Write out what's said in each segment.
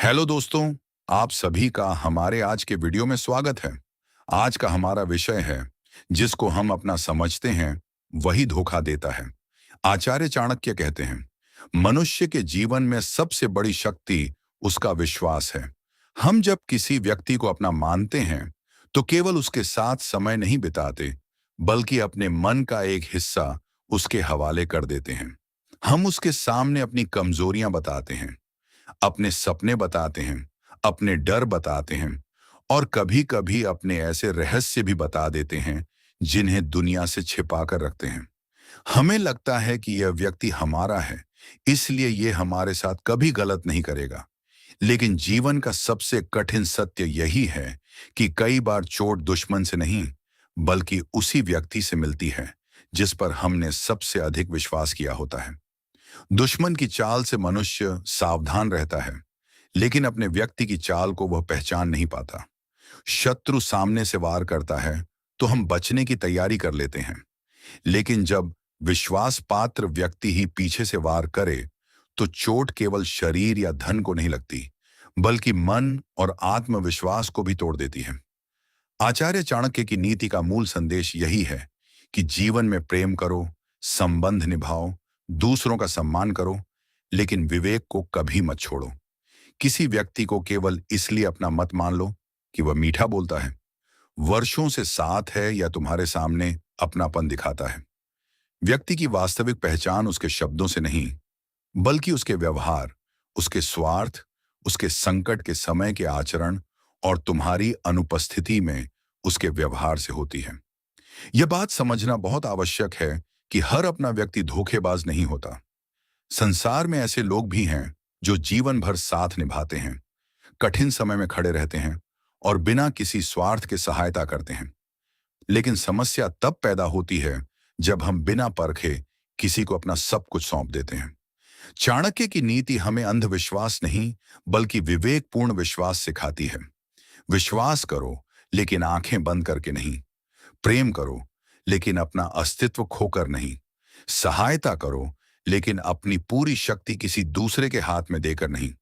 Hello दोस्तों, आप सभी का हमारे आज के वीडियो में स्वागत है। आज का हमारा विषय है जिसको हम अपना समझते हैं वही धोखा देता है। आचार्य चाणक्य कहते हैं, मनुष्य के जीवन में सबसे बड़ी शक्ति उसका विश्वास है। हम जब किसी व्यक्ति को अपना मानते हैं तो केवल उसके साथ समय नहीं बिताते, बल्कि अपने मन का एक हिस्सा उसके हवाले कर देते हैं। हम उसके सामने अपनी कमजोरियां बताते हैं, अपने सपने बताते हैं, अपने डर बताते हैं और कभी-कभी अपने ऐसे रहस्य भी बता देते हैं जिन्हें दुनिया से छिपा कर रखते हैं। हमें लगता है कि यह व्यक्ति हमारा है, इसलिए यह हमारे साथ कभी गलत नहीं करेगा। लेकिन जीवन का सबसे कठिन सत्य यही है कि कई बार चोट दुश्मन से नहीं, बल्कि उसी व्यक्ति से मिलती है जिस पर हमने सबसे अधिक विश्वास किया होता है। दुश्मन की चाल से मनुष्य सावधान रहता है, लेकिन अपने व्यक्ति की चाल को वह पहचान नहीं पाता। शत्रु सामने से वार करता है तो हम बचने की तैयारी कर लेते हैं, लेकिन जब विश्वास पात्र व्यक्ति ही पीछे से वार करे तो चोट केवल शरीर या धन को नहीं लगती, बल्कि मन और आत्मविश्वास को भी तोड़ देती है। आचार्य चाणक्य की नीति का मूल संदेश यही है कि जीवन में प्रेम करो, संबंध निभाओ, दूसरों का सम्मान करो, लेकिन विवेक को कभी मत छोड़ो। किसी व्यक्ति को केवल इसलिए अपना मत मान लो कि वह मीठा बोलता है, वर्षों से साथ है या तुम्हारे सामने अपनापन दिखाता है। व्यक्ति की वास्तविक पहचान उसके शब्दों से नहीं, बल्कि उसके व्यवहार, उसके स्वार्थ, उसके संकट के समय के आचरण और तुम्हारी अनुपस्थिति में उसके व्यवहार से होती है। यह बात समझना बहुत आवश्यक है कि हर अपना व्यक्ति धोखेबाज नहीं होता। संसार में ऐसे लोग भी हैं जो जीवन भर साथ निभाते हैं, कठिन समय में खड़े रहते हैं और बिना किसी स्वार्थ के सहायता करते हैं। लेकिन समस्या तब पैदा होती है जब हम बिना परखे किसी को अपना सब कुछ सौंप देते हैं। चाणक्य की नीति हमें अंधविश्वास नहीं, बल्कि विवेकपूर्ण विश्वास सिखाती है। विश्वास करो, लेकिन आंखें बंद करके नहीं। प्रेम करो, लेकिन अपना अस्तित्व खोकर नहीं। सहायता करो, लेकिन अपनी पूरी शक्ति किसी दूसरे के हाथ में देकर नहीं।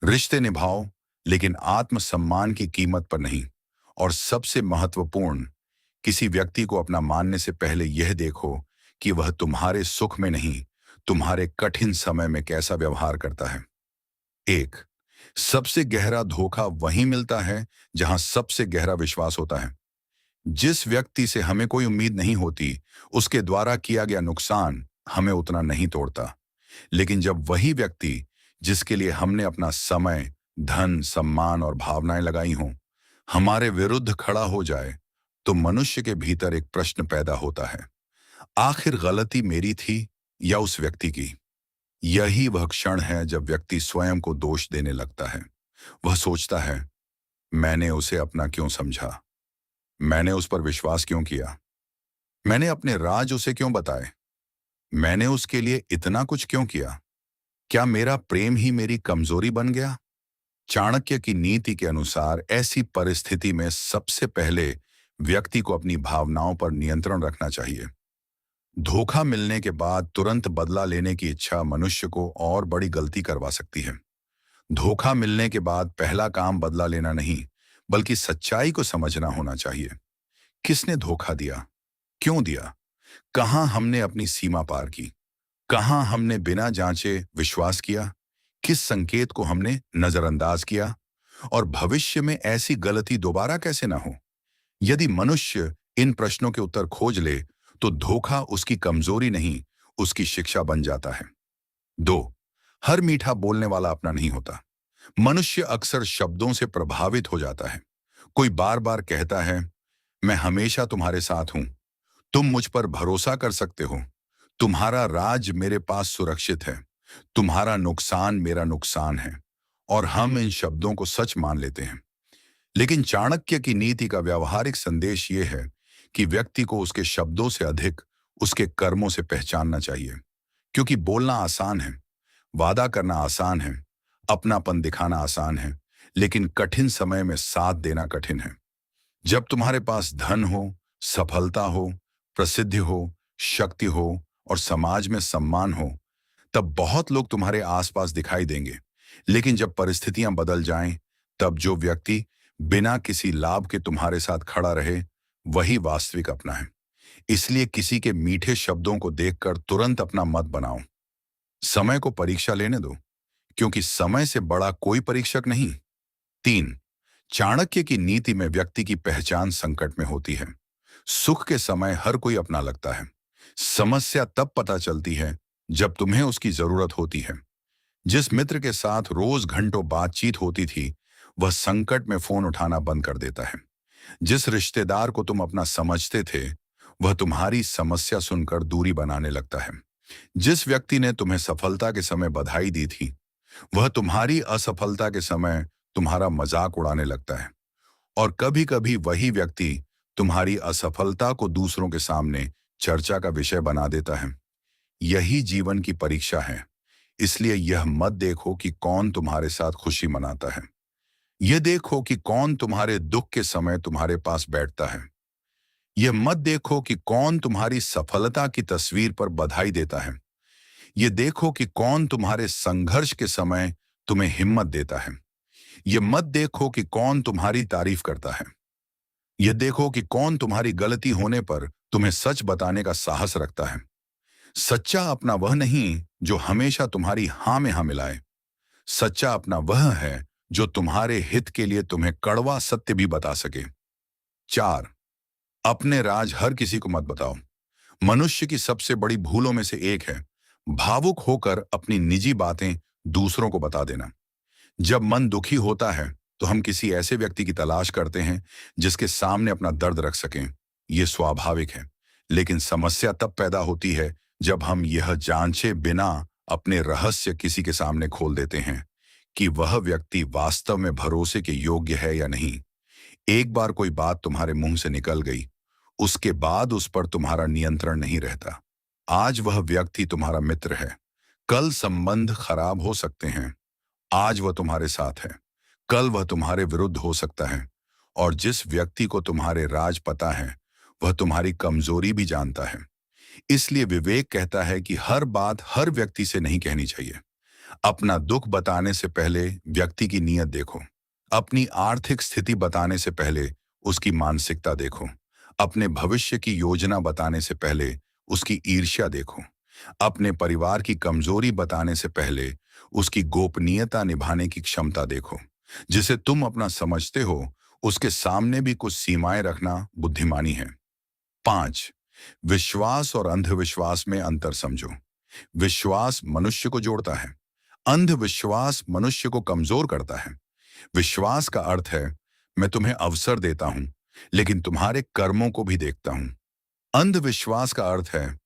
रिश्ते निभाओ, लेकिन आत्मसम्मान की कीमत पर नहीं। और सबसे महत्वपूर्ण, किसी व्यक्ति को अपना मानने से पहले यह देखो कि वह तुम्हारे सुख में नहीं, तुम्हारे कठिन समय में कैसा व्यवहार करता है। एक, सबसे गहरा धोखा वहीं मिलता है जहां सबसे गहरा विश्वास होता है। जिस व्यक्ति से हमें कोई उम्मीद नहीं होती, उसके द्वारा किया गया नुकसान हमें उतना नहीं तोड़ता। लेकिन जब वही व्यक्ति जिसके लिए हमने अपना समय, धन, सम्मान और भावनाएं लगाई हों, हमारे विरुद्ध खड़ा हो जाए, तो मनुष्य के भीतर एक प्रश्न पैदा होता है, आखिर गलती मेरी थी या उस व्यक्ति की? यही वह क्षण है जब व्यक्ति स्वयं को दोष देने लगता है। वह सोचता है, मैंने उसे अपना क्यों समझा? मैंने उस पर विश्वास क्यों किया? मैंने अपने राज उसे क्यों बताए? मैंने उसके लिए इतना कुछ क्यों किया? क्या मेरा प्रेम ही मेरी कमजोरी बन गया? चाणक्य की नीति के अनुसार ऐसी परिस्थिति में सबसे पहले व्यक्ति को अपनी भावनाओं पर नियंत्रण रखना चाहिए। धोखा मिलने के बाद तुरंत बदला लेने की इच्छा मनुष्य को और बड़ी गलती करवा सकती है। धोखा मिलने के बाद पहला काम बदला लेना नहीं, बल्कि सच्चाई को समझना होना चाहिए। किसने धोखा दिया? क्यों दिया? कहां हमने अपनी सीमा पार की? कहां हमने बिना जांचे विश्वास किया? किस संकेत को हमने नजरअंदाज किया? और भविष्य में ऐसी गलती दोबारा कैसे ना हो? यदि मनुष्य इन प्रश्नों के उत्तर खोज ले, तो धोखा उसकी कमजोरी नहीं, उसकी शिक्षा बन जाता है। 2, हर मीठा बोलने वाला अपना नहीं होता। मनुष्य अक्सर शब्दों से प्रभावित हो जाता है। कोई बार बार कहता है, मैं हमेशा तुम्हारे साथ हूं, तुम मुझ पर भरोसा कर सकते हो, तुम्हारा राज मेरे पास सुरक्षित है, तुम्हारा नुकसान मेरा नुकसान है, और हम इन शब्दों को सच मान लेते हैं। लेकिन चाणक्य की नीति का व्यावहारिक संदेश यह है कि व्यक्ति को उसके शब्दों से अधिक उसके कर्मों से पहचानना चाहिए। क्योंकि बोलना आसान है, वादा करना आसान है, अपनापन दिखाना आसान है, लेकिन कठिन समय में साथ देना कठिन है। जब तुम्हारे पास धन हो, सफलता हो, प्रसिद्धि हो, शक्ति हो और समाज में सम्मान हो, तब बहुत लोग तुम्हारे आसपास दिखाई देंगे, लेकिन जब परिस्थितियां बदल जाएं, तब जो व्यक्ति बिना किसी लाभ के तुम्हारे साथ खड़ा रहे, वही वास्तविक अपना है। इसलिए किसी के मीठे शब्दों को देखकर तुरंत अपना मत बनाओ। समय को परीक्षा लेने दो, क्योंकि समय से बड़ा कोई परीक्षक नहीं। 3, चाणक्य की नीति में व्यक्ति की पहचान संकट में होती है। सुख के समय हर कोई अपना लगता है। समस्या तब पता चलती है जब तुम्हें उसकी जरूरत होती है। जिस मित्र के साथ रोज घंटों बातचीत होती थी, वह संकट में फोन उठाना बंद कर देता है। जिस रिश्तेदार को तुम अपना समझते थे, वह तुम्हारी समस्या सुनकर दूरी बनाने लगता है। जिस व्यक्ति ने तुम्हें सफलता के समय बधाई दी थी, वह तुम्हारी असफलता के समय तुम्हारा मजाक उड़ाने लगता है। और कभी कभी वही व्यक्ति तुम्हारी असफलता को दूसरों के सामने चर्चा का विषय बना देता है। यही जीवन की परीक्षा है। इसलिए यह मत देखो कि कौन तुम्हारे साथ खुशी मनाता है। यह देखो कि कौन तुम्हारे दुख के समय तुम्हारे पास बैठता है। यह मत देखो कि कौन तुम्हारी सफलता की तस्वीर पर बधाई देता है। यह देखो कि कौन तुम्हारे संघर्ष के समय तुम्हें हिम्मत देता है। यह मत देखो कि कौन तुम्हारी तारीफ करता है। यह देखो कि कौन तुम्हारी गलती होने पर तुम्हें सच बताने का साहस रखता है। सच्चा अपना वह नहीं जो हमेशा तुम्हारी हाँ में हाँ मिलाए। सच्चा अपना वह है जो तुम्हारे हित के लिए तुम्हें कड़वा सत्य भी बता सके। 4, अपने राज हर किसी को मत बताओ। मनुष्य की सबसे बड़ी भूलों में से एक है भावुक होकर अपनी निजी बातें दूसरों को बता देना। जब मन दुखी होता है, तो हम किसी ऐसे व्यक्ति की तलाश करते हैं जिसके सामने अपना दर्द रख सकें। यह स्वाभाविक है, लेकिन समस्या तब पैदा होती है जब हम यह जांचे बिना अपने रहस्य किसी के सामने खोल देते हैं कि वह व्यक्ति वास्तव में भरोसे के योग्य है या नहीं। एक बार कोई बात तुम्हारे मुंह से निकल गई, उसके बाद उस पर तुम्हारा नियंत्रण नहीं रहता। आज वह व्यक्ति तुम्हारा मित्र है, कल संबंध खराब हो सकते हैं। आज वह तुम्हारे साथ है, कल वह तुम्हारे विरुद्ध हो सकता है। और जिस व्यक्ति को तुम्हारे राज पता है, वह तुम्हारी कमजोरी भी जानता है। इसलिए विवेक कहता है कि हर बात हर व्यक्ति से नहीं कहनी चाहिए। अपना दुख बताने से पहले व्यक्ति की नीयत देखो। अपनी आर्थिक स्थिति बताने से पहले उसकी मानसिकता देखो। अपने भविष्य की योजना बताने से पहले उसकी ईर्ष्या देखो। अपने परिवार की कमजोरी बताने से पहले उसकी गोपनीयता निभाने की क्षमता देखो। जिसे तुम अपना समझते हो, उसके सामने भी कुछ सीमाएं रखना बुद्धिमानी है। 5, विश्वास और अंधविश्वास में अंतर समझो। विश्वास मनुष्य को जोड़ता है, अंधविश्वास मनुष्य को कमजोर करता है। विश्वास का अर्थ है मैं तुम्हें अवसर देता हूं, लेकिन तुम्हारे कर्मों को भी देखता हूं। अंधविश्वास का अर्थ है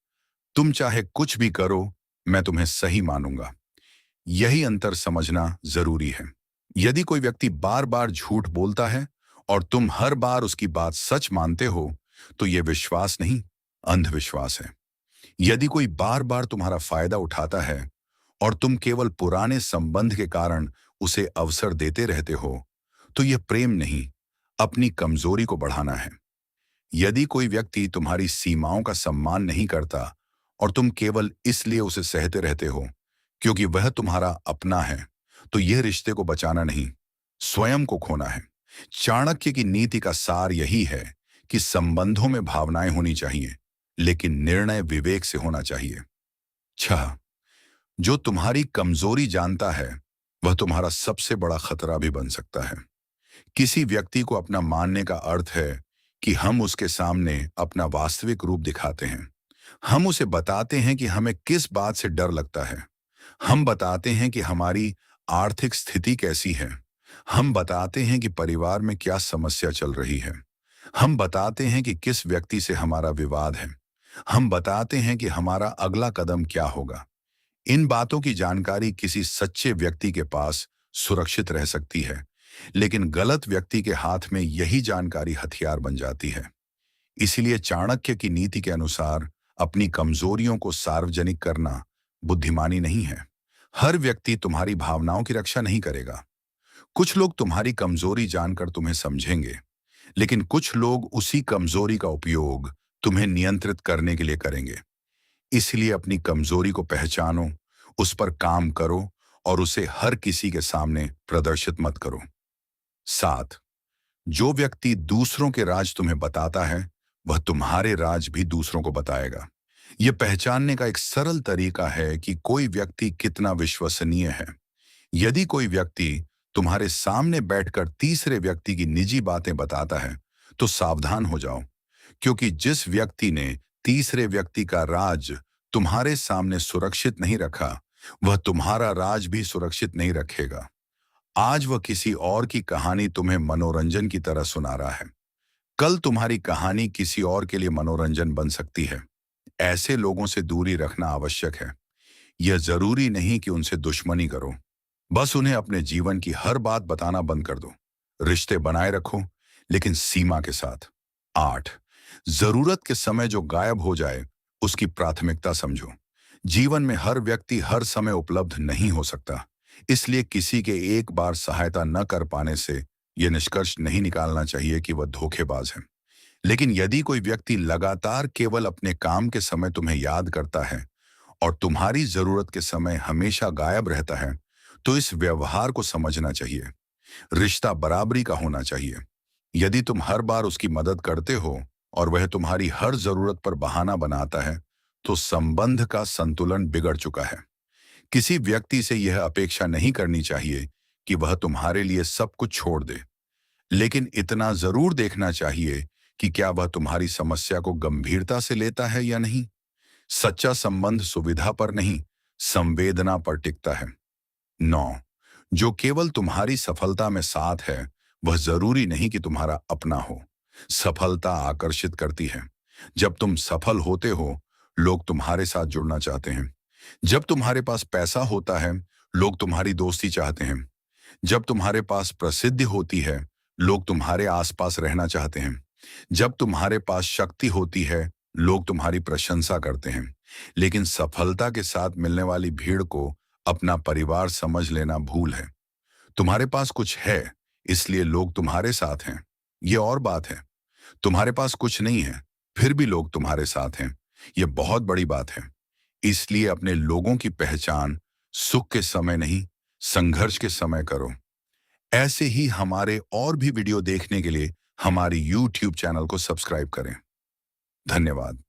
तुम चाहे कुछ भी करो, मैं तुम्हें सही मानूंगा। यही अंतर समझना जरूरी है। यदि कोई व्यक्ति बार बार झूठ बोलता है और तुम हर बार उसकी बात सच मानते हो, तो यह विश्वास नहीं, अंधविश्वास है। यदि कोई बार बार तुम्हारा फायदा उठाता है और तुम केवल पुराने संबंध के कारण उसे अवसर देते रहते हो, तो यह प्रेम नहीं, अपनी कमजोरी को बढ़ाना है। यदि कोई व्यक्ति तुम्हारी सीमाओं का सम्मान नहीं करता और तुम केवल इसलिए उसे सहते रहते हो क्योंकि वह तुम्हारा अपना है, तो यह रिश्ते को बचाना नहीं, स्वयं को खोना है। चाणक्य की नीति का सार यही है कि संबंधों में भावनाएं होनी चाहिए, लेकिन निर्णय विवेक से होना चाहिए। 6, जो तुम्हारी कमजोरी जानता है, वह तुम्हारा सबसे बड़ा खतरा भी बन सकता है। किसी व्यक्ति को अपना मानने का अर्थ है कि हम उसके सामने अपना वास्तविक रूप दिखाते हैं। हम उसे बताते हैं कि हमें किस बात से डर लगता है। हम बताते हैं कि हमारी आर्थिक स्थिति कैसी है। हम बताते हैं कि परिवार में क्या समस्या चल रही है। हम बताते हैं कि किस व्यक्ति से हमारा विवाद है। हम बताते हैं कि हमारा अगला कदम क्या होगा। इन बातों की जानकारी किसी सच्चे व्यक्ति के पास सुरक्षित रह सकती है, लेकिन गलत व्यक्ति के हाथ में यही जानकारी हथियार बन जाती है। इसीलिए चाणक्य की नीति के अनुसार अपनी कमजोरियों को सार्वजनिक करना बुद्धिमानी नहीं है। हर व्यक्ति तुम्हारी भावनाओं की रक्षा नहीं करेगा। कुछ लोग तुम्हारी कमजोरी जानकर तुम्हें समझेंगे, लेकिन कुछ लोग उसी कमजोरी का उपयोग तुम्हें नियंत्रित करने के लिए करेंगे। इसलिए अपनी कमजोरी को पहचानो, उस पर काम करो और उसे हर किसी के सामने प्रदर्शित मत करो। 7. जो व्यक्ति दूसरों के राज तुम्हें बताता है, वह तुम्हारे राज भी दूसरों को बताएगा। यह पहचानने का एक सरल तरीका है कि कोई व्यक्ति कितना विश्वसनीय है। यदि कोई व्यक्ति तुम्हारे सामने बैठकर तीसरे व्यक्ति की निजी बातें बताता है, तो सावधान हो जाओ, क्योंकि जिस व्यक्ति ने तीसरे व्यक्ति का राज तुम्हारे सामने सुरक्षित नहीं रखा, वह तुम्हारा राज भी सुरक्षित नहीं रखेगा। आज वह किसी और की कहानी तुम्हें मनोरंजन की तरह सुना रहा है। कल तुम्हारी कहानी किसी और के लिए मनोरंजन बन सकती है। ऐसे लोगों से दूरी रखना आवश्यक है। यह जरूरी नहीं कि उनसे दुश्मनी करो, बस उन्हें अपने जीवन की हर बात बताना बंद कर दो। रिश्ते बनाए रखो, लेकिन सीमा के साथ। 8. जरूरत के समय जो गायब हो जाए, उसकी प्राथमिकता समझो। जीवन में हर व्यक्ति हर समय उपलब्ध नहीं हो सकता, इसलिए किसी के एक बार सहायता न कर पाने से यह निष्कर्ष नहीं निकालना चाहिए कि वह धोखेबाज है। लेकिन यदि कोई व्यक्ति लगातार केवल अपने काम के समय तुम्हें याद करता है और तुम्हारी जरूरत के समय हमेशा गायब रहता है, तो इस व्यवहार को समझना चाहिए। रिश्ता बराबरी का होना चाहिए। यदि तुम हर बार उसकी मदद करते हो और वह तुम्हारी हर जरूरत पर बहाना बनाता है, तो संबंध का संतुलन बिगड़ चुका है। किसी व्यक्ति से यह अपेक्षा नहीं करनी चाहिए कि वह तुम्हारे लिए सब कुछ छोड़ दे, लेकिन इतना जरूर देखना चाहिए कि क्या वह तुम्हारी समस्या को गंभीरता से लेता है या नहीं। सच्चा संबंध सुविधा पर नहीं, संवेदना पर टिकता है। 9. जो केवल तुम्हारी सफलता में साथ है, वह जरूरी नहीं कि तुम्हारा अपना हो। सफलता आकर्षित करती है। जब तुम सफल होते हो, लोग तुम्हारे साथ जुड़ना चाहते हैं। जब तुम्हारे पास पैसा होता है, लोग तुम्हारी दोस्ती चाहते हैं। जब तुम्हारे पास प्रसिद्धि होती है, लोग तुम्हारे आसपास रहना चाहते हैं। जब तुम्हारे पास शक्ति होती है, लोग तुम्हारी प्रशंसा करते हैं। लेकिन सफलता के साथ मिलने वाली भीड़ को अपना परिवार समझ लेना भूल है। तुम्हारे पास कुछ है, इसलिए लोग तुम्हारे साथ हैं, ये और बात है। तुम्हारे पास कुछ नहीं है, फिर भी लोग तुम्हारे साथ हैं, ये बहुत बड़ी बात है। इसलिए अपने लोगों की पहचान सुख के समय नहीं, संघर्ष के समय करो। ऐसे ही हमारे और भी वीडियो देखने के लिए हमारी YouTube चैनल को सब्सक्राइब करें। धन्यवाद।